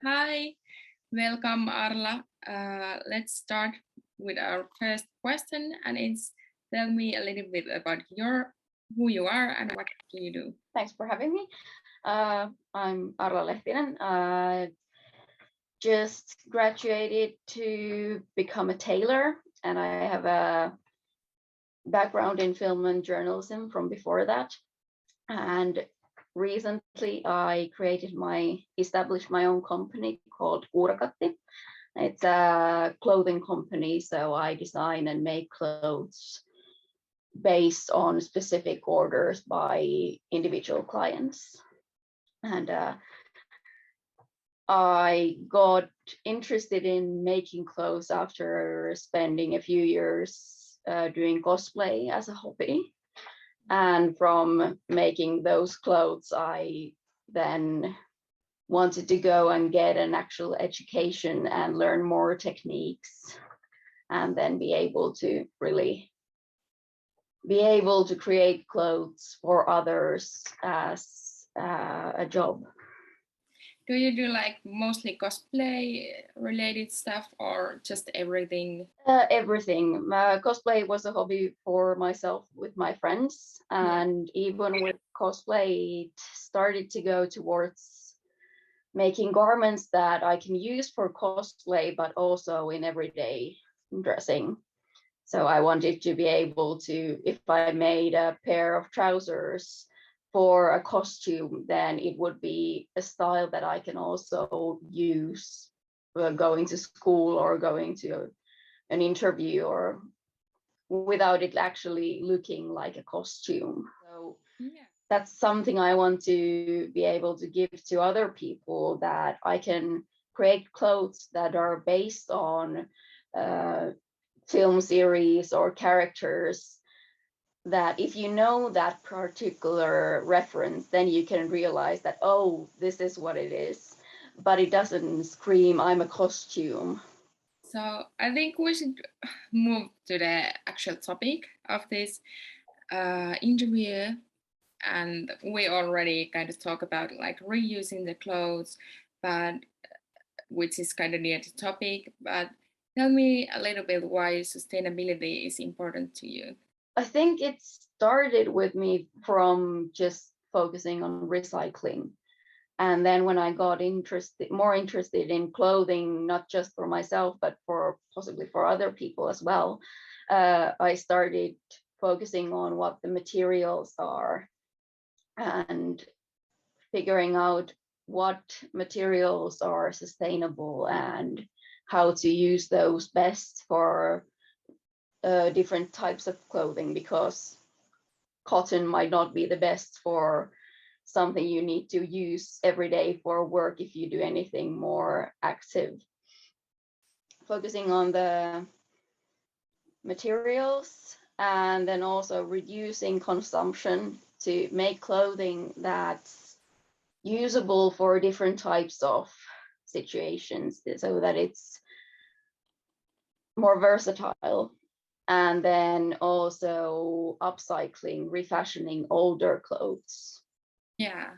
Hi, welcome Arla. Let's start with our first question, and it's tell me a little bit about who you are and what do you do. Thanks for having me. I'm Arla Lehtinen. I just graduated to become a tailor, and I have a background in film and journalism from before that. And recently, I established my own company called Kuurakatti. It's a clothing company, so I design and make clothes based on specific orders by individual clients. And I got interested in making clothes after spending a few years doing cosplay as a hobby. And from making those clothes, I then wanted to go and get an actual education and learn more techniques and then be able to create clothes for others as a job. Do you do like mostly cosplay related stuff or just everything? Everything. Cosplay was a hobby for myself with my friends, and even with cosplay, it started to go towards making garments that I can use for cosplay, but also in everyday dressing. So I wanted to be able to, if I made a pair of trousers for a costume, then it would be a style that I can also use going to school or going to an interview or without it actually looking like a costume. So that's something I want to be able to give to other people, that I can create clothes that are based on film series or characters, that if you know that particular reference, then you can realize that, oh, this is what it is, but it doesn't scream, I'm a costume. So I think we should move to the actual topic of this interview, and we already kind of talk about like reusing the clothes, but which is kind of near the topic. But tell me a little bit why sustainability is important to you. I think it started with me from just focusing on recycling. And then when I got more interested in clothing, not just for myself, but for possibly for other people as well, I started focusing on what the materials are and figuring out what materials are sustainable and how to use those best for different types of clothing, because cotton might not be the best for something you need to use every day for work if you do anything more active. Focusing on the materials and then also reducing consumption to make clothing that's usable for different types of situations so that it's more versatile. And then also upcycling, refashioning older clothes. Yeah,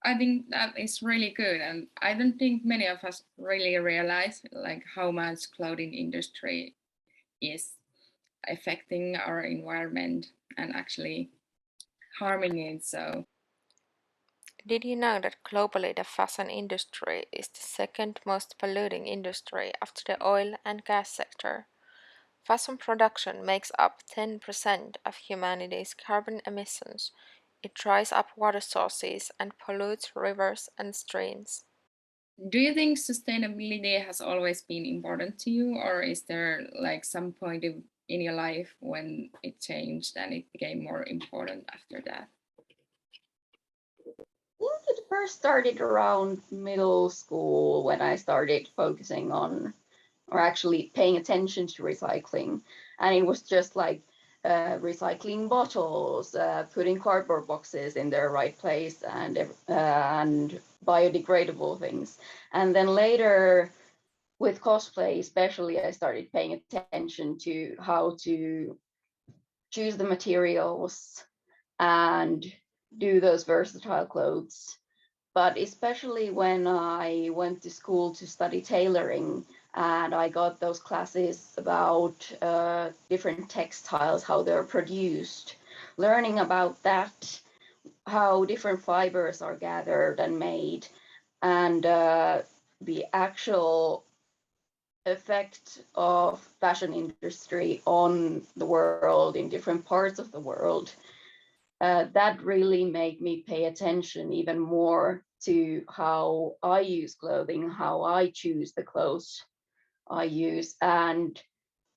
I think that is really good, and I don't think many of us really realize like how much clothing industry is affecting our environment and actually harming it. So Did you know that globally the fashion industry is the second most polluting industry after the oil and gas sector? Fashion production makes up 10% of humanity's carbon emissions. It dries up water sources and pollutes rivers and streams. do you think sustainability has always been important to you, or is there like some point in your life when it changed and it became more important after that? I think it first started around middle school when I started focusing on, or actually paying attention to recycling. And it was just like recycling bottles, putting cardboard boxes in their right place, and biodegradable things. And then later, with cosplay especially, I started paying attention to how to choose the materials and do those versatile clothes. but especially when I went to school to study tailoring and I got those classes about different textiles, how they're produced, learning about that, how different fibers are gathered and made, and the actual effect of fashion industry on the world in different parts of the world, that really made me pay attention even more to how I use clothing, how I choose the clothes I use, and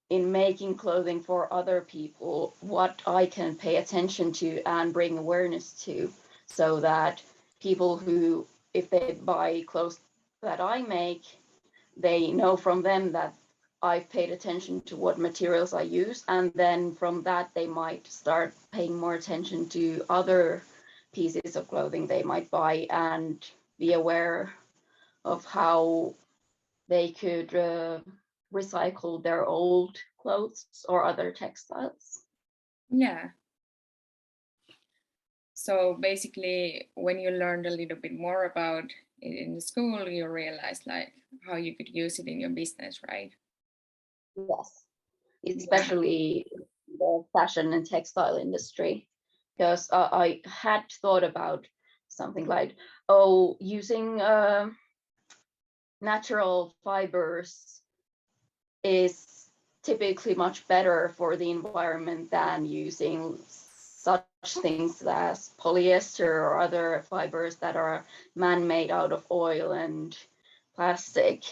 in making clothing for other people, what I can pay attention to and bring awareness to, so that people who, if they buy clothes that I make, they know from them that I've paid attention to what materials I use, and then from that they might start paying more attention to other pieces of clothing they might buy and be aware of how they could recycle their old clothes or other textiles. Yeah. So basically, when you learned a little bit more about it in the school, you realized like how you could use it in your business, right? Yes, especially the fashion and textile industry, because I had thought about something like, oh, using natural fibers is typically much better for the environment than using such things as polyester or other fibers that are man-made out of oil and plastic.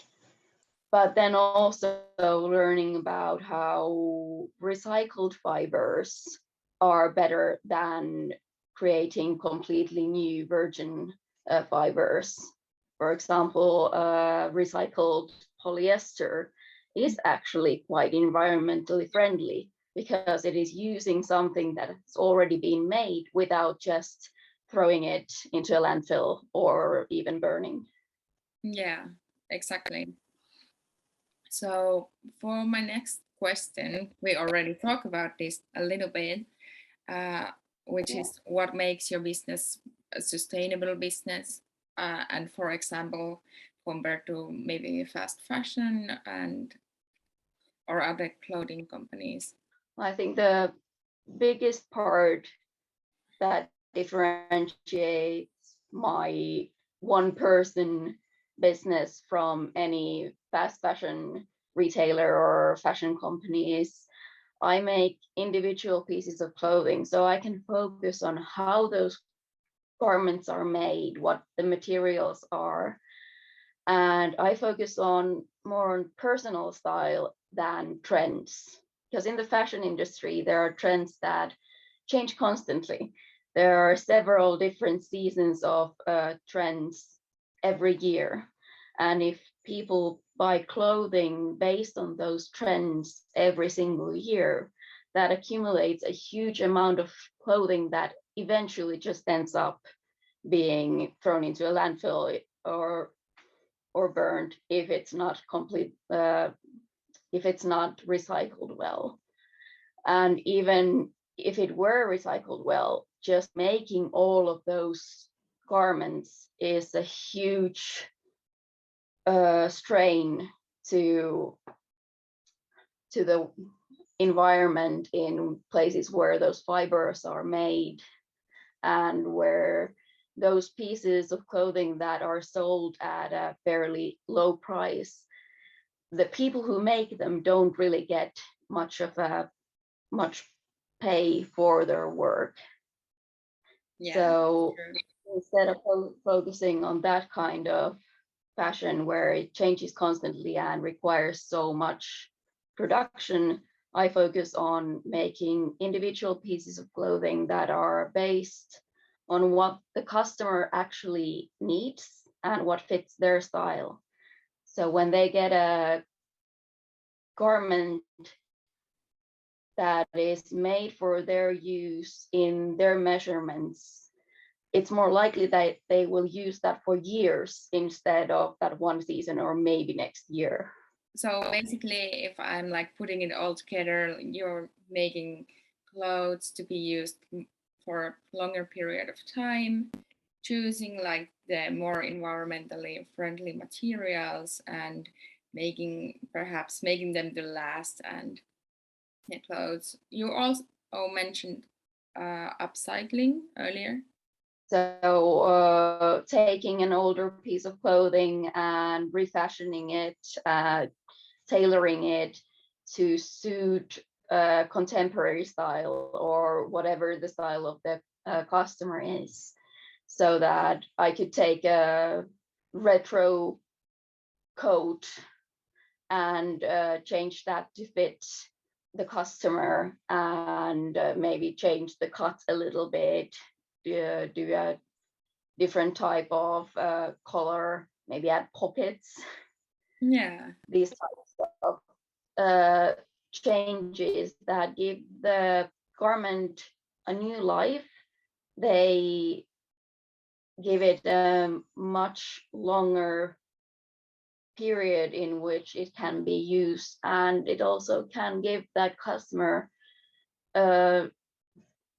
But then also learning about how recycled fibers are better than creating completely new virgin fibers. For example, recycled polyester is actually quite environmentally friendly because it is using something that has already been made without just throwing it into a landfill or even burning. Yeah, exactly. So for my next question, we already talked about this a little bit, uh, which is what makes your business a sustainable business, and for example, compared to maybe fast fashion and or other clothing companies. I think the biggest part that differentiates my one person business from any fast fashion retailer or fashion company is I make individual pieces of clothing, so I can focus on how those garments are made, what the materials are, and I focus on more on personal style than trends. Because in the fashion industry, there are trends that change constantly. There are several different seasons of trends every year. And if people buy clothing based on those trends every single year, that accumulates a huge amount of clothing that eventually just ends up being thrown into a landfill or burned if it's not if it's not recycled well. And even if it were recycled well, just making all of those garments is a huge strain to the environment in places where those fibers are made and where those pieces of clothing that are sold at a fairly low price, the people who make them don't really get much pay for their work. Yeah, So true. instead of focusing on that kind of fashion where it changes constantly and requires so much production, I focus on making individual pieces of clothing that are based on what the customer actually needs and what fits their style. So when they get a garment that is made for their use in their measurements, it's more likely that they will use that for years instead of that one season or maybe next year. So basically, if I'm like putting it all together, you're making clothes to be used for a longer period of time, choosing like the more environmentally friendly materials and perhaps making them to last and the clothes. You also mentioned upcycling earlier. So taking an older piece of clothing and refashioning it, tailoring it to suit contemporary style or whatever the style of the customer is, so that I could take a retro coat and change that to fit the customer, and maybe change the cut a little bit, do a different type of color, maybe add pockets. Yeah. These types of changes that give the garment a new life. They give it a much longer period in which it can be used, and it also can give that customer a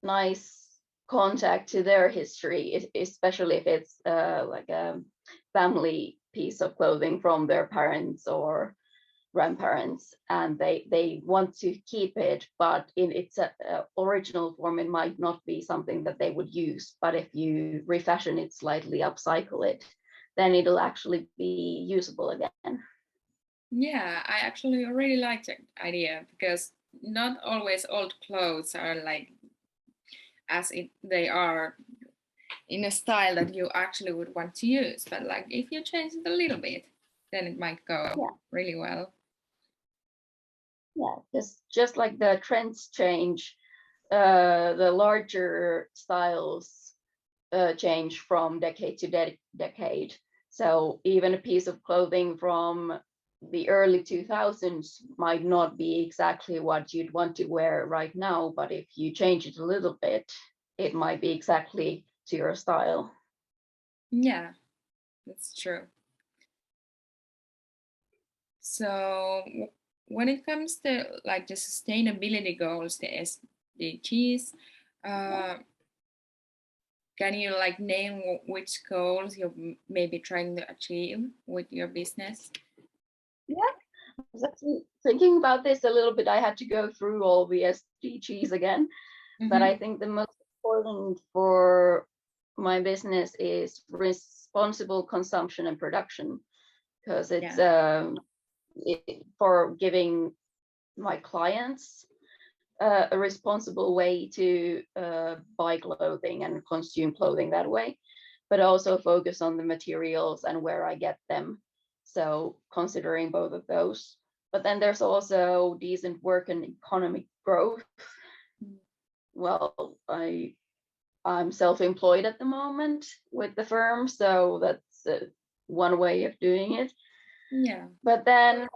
nice contact to their history, especially if it's like a family piece of clothing from their parents or grandparents, and they want to keep it, but in its original form it might not be something that they would use. But if you refashion it slightly, upcycle it, then it'll actually be usable again. Yeah, I actually really like that idea, because not always old clothes are like they are in a style that you actually would want to use, but like if you change it a little bit, then it might go really well. Yeah, just like the trends change, the larger styles change from decade to decade. So even a piece of clothing from the early 2000s might not be exactly what you'd want to wear right now, but if you change it a little bit, it might be exactly to your style. Yeah, that's true. So when it comes to like the sustainability goals, the SDGs, can you like name which goals you're maybe trying to achieve with your business? Yeah, I was actually thinking about this a little bit. I had to go through all the SDGs again, but I think the most important for my business is responsible consumption and production, because it's for giving my clients a responsible way to buy clothing and consume clothing that way, but also focus on the materials and where I get them. So considering both of those. But then there's also decent work and economic growth. Well, I'm self-employed at the moment with the firm, so that's one way of doing it. Yeah. But then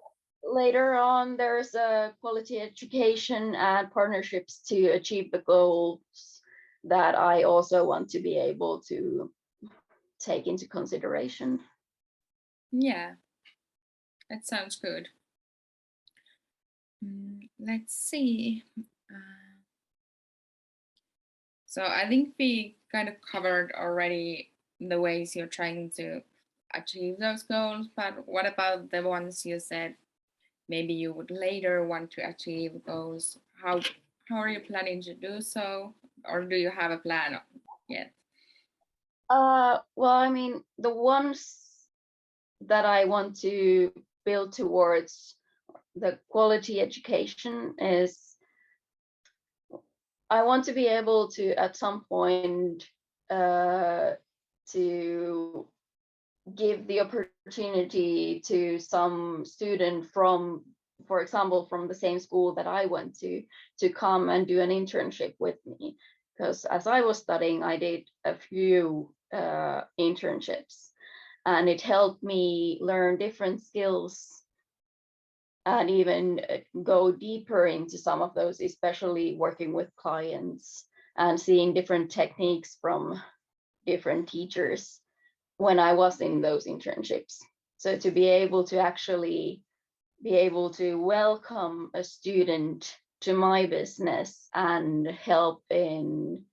later on, there's a quality education and partnerships to achieve the goals that I also want to be able to take into consideration. Yeah, that sounds good. Let's see. So I think we kind of covered already the ways you're trying to achieve those goals, but what about the ones you said maybe you would later want to achieve goals? How are you planning to do so, or do you have a plan yet? Well, I mean, the ones that I want to build towards, the quality education, is I want to be able to at some point to give the opportunity to some student from, for example, from the same school that I went to come and do an internship with me. Because as I was studying, I did a few internships, and it helped me learn different skills and even go deeper into some of those, especially working with clients and seeing different techniques from different teachers when I was in those internships. So to be able to actually be able to welcome a student to my business and help in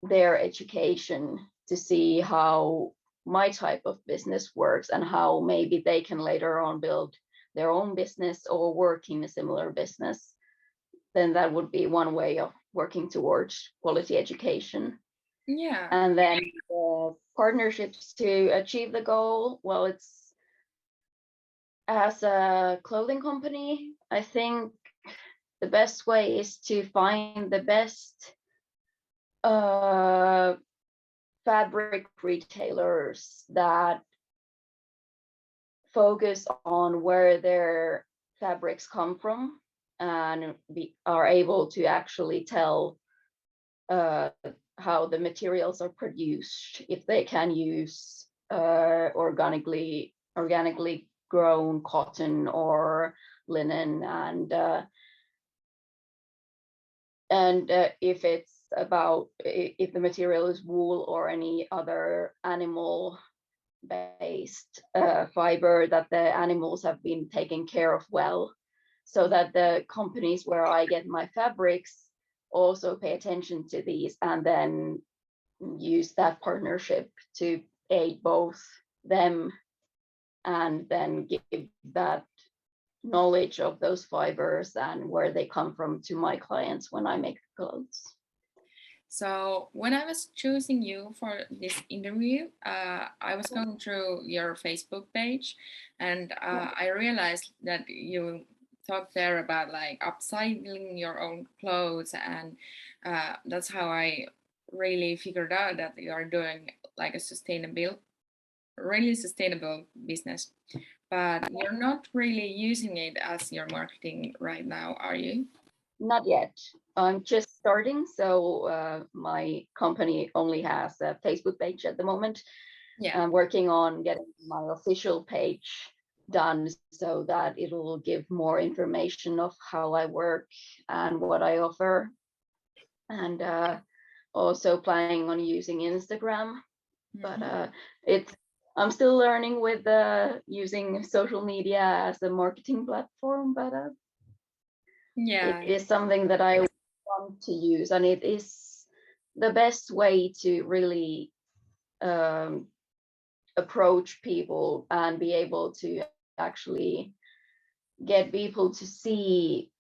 their education, to see how my type of business works and how maybe they can later on build their own business or work in a similar business, then that would be one way of working towards quality education. Yeah. And then partnerships to achieve the goal. Well, it's as a clothing company, I think the best way is to find the best fabric retailers that focus on where their fabrics come from and are able to actually tell how the materials are produced, if they can use organically grown cotton or linen, and if it's about if the material is wool or any other animal based fiber, that the animals have been taken care of well, so that the companies where I get my fabrics also pay attention to these and then use that partnership to aid both them and then give that knowledge of those fibers and where they come from to my clients when I make clothes. So when I was choosing you for this interview, I was going through your Facebook page, and I realized that you talked there about like upcycling your own clothes, and that's how I really figured out that you are doing like a really sustainable business. But you're not really using it as your marketing right now, are you? Not yet. I'm just starting, so my company only has a Facebook page at the moment. Yeah. I'm working on getting my official page done so that it will give more information of how I work and what I offer, and also planning on using Instagram. But I'm still learning with using social media as a marketing platform, but Yeah. it is something that I want to use, and it is the best way to really approach people and be able to actually get people to see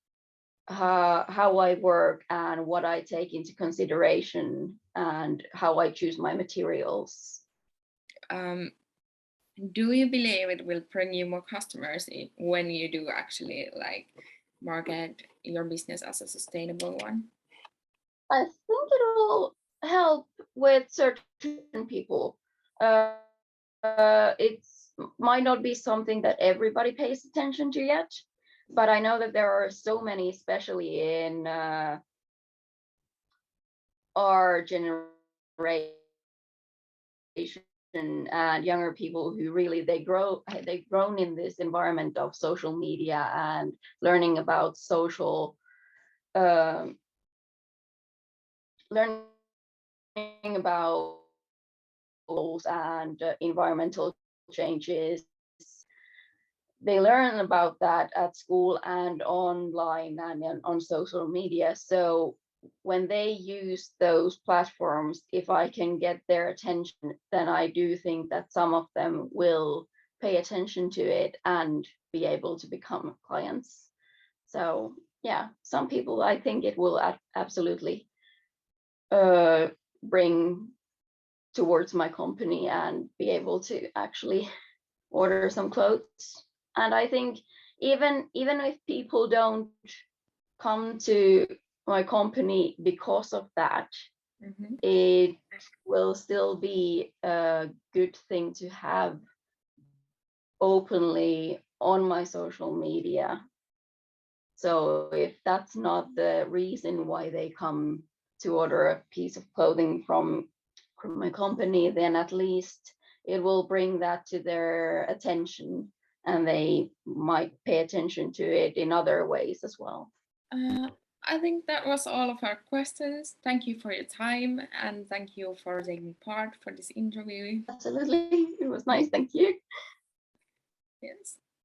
how I work and what I take into consideration and how I choose my materials. Do you believe it will bring you more customers when you do actually like market your business as a sustainable one? I think it will help with certain people. It might not be something that everybody pays attention to yet, but I know that there are so many, especially in our generation and younger people, who really they've grown in this environment of social media and learning about learning about goals and environmental changes. They learn about that at school and online and on social media. So when they use those platforms, if I can get their attention, then I do think that some of them will pay attention to it and be able to become clients. So yeah, some people, I think it will absolutely bring towards my company and be able to actually order some clothes. And I think even if people don't come to my company because of that, it will still be a good thing to have openly on my social media. So if that's not the reason why they come to order a piece of clothing from my company, then at least it will bring that to their attention and they might pay attention to it in other ways as well. I think that was all of our questions. Thank you for your time and thank you for taking part for this interview. Absolutely. It was nice. Thank you. Yes.